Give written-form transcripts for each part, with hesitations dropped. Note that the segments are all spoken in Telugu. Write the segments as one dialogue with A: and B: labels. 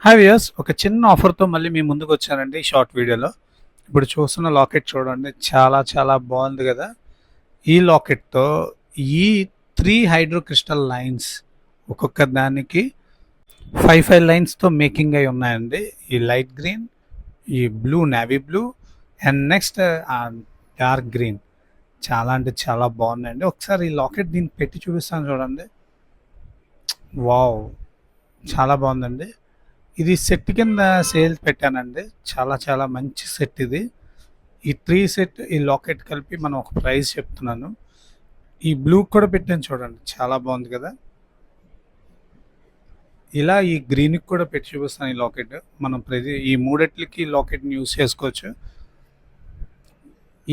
A: హాయ్ వ్యూయర్స్, ఒక చిన్న ఆఫర్తో మళ్ళీ మీ ముందుకు వచ్చానండి ఈ షార్ట్ వీడియోలో. ఇప్పుడు చూస్తున్న లాకెట్ చూడండి, చాలా చాలా బాగుంది కదా. ఈ లాకెట్తో ఈ 3 హైడ్రో క్రిస్టల్ లైన్స్, ఒక్కొక్క దానికి 5 లైన్స్తో మేకింగ్ అయి ఉన్నాయండి. ఈ లైట్ గ్రీన్, ఈ blue, navy blue and next dark green. చాలా అంటే చాలా బాగున్నాయండి. ఒకసారి ఈ లాకెట్ దీనికి పెట్టి చూపిస్తాను చూడండి. వావ్, చాలా బాగుందండి. ఇది సెట్ కింద సేల్ పెట్టానండి. చాలా చాలా మంచి సెట్ ఇది. ఈ 3 సెట్, ఈ లాకెట్ కలిపి మనం ఒక ప్రైస్ చెప్తున్నాను. ఈ బ్లూ కూడా పెట్టాను చూడండి, చాలా బాగుంది కదా. ఇలా ఈ గ్రీన్కి కూడా పెట్టి చూపిస్తాను ఈ లాకెట్. మనం ఈ మూడెట్లకి లాకెట్ని యూస్ చేసుకోవచ్చు.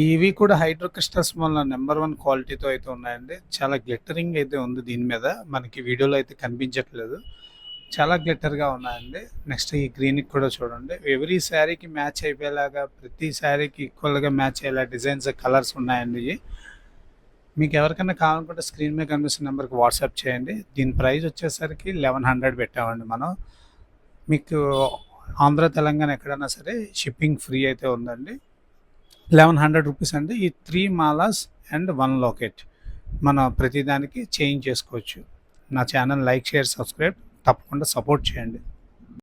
A: ఇవి కూడా హైడ్రో క్రిస్టల్స్ వల్ల నెంబర్ 1 క్వాలిటీతో అయితే ఉన్నాయండి. చాలా గ్లిట్టరింగ్ అయితే ఉంది దీని మీద, మనకి వీడియోలో అయితే కనిపించట్లేదు. చాలా గ్లిట్టర్గా ఉన్నాయండి. నెక్స్ట్ ఈ గ్రీన్కి కూడా చూడండి, ఎవ్రీ శారీకి మ్యాచ్ అయిపోయేలాగా, ప్రతి శారీకి ఈక్వల్గా మ్యాచ్ అయ్యేలా డిజైన్స్, కలర్స్ ఉన్నాయండి ఇవి. మీకు ఎవరికైనా కావాలనుకుంటే స్క్రీన్ మీద కనిపిస్తున్న నెంబర్కి వాట్సాప్ చేయండి. దీని ప్రైస్ వచ్చేసరికి 1100 పెట్టామండి మనం. మీకు ఆంధ్ర, తెలంగాణ ఎక్కడైనా సరే షిప్పింగ్ ఫ్రీ అయితే ఉందండి. 1100 రూపీస్ అండి. ఈ 3 మాలాస్ అండ్ 1 లాకెట్ మనం ప్రతిదానికి చేంజ్ చేసుకోవచ్చు. నా ఛానల్ లైక్, షేర్, సబ్స్క్రైబ్ తప్పకుండా సపోర్ట్ చేయండి.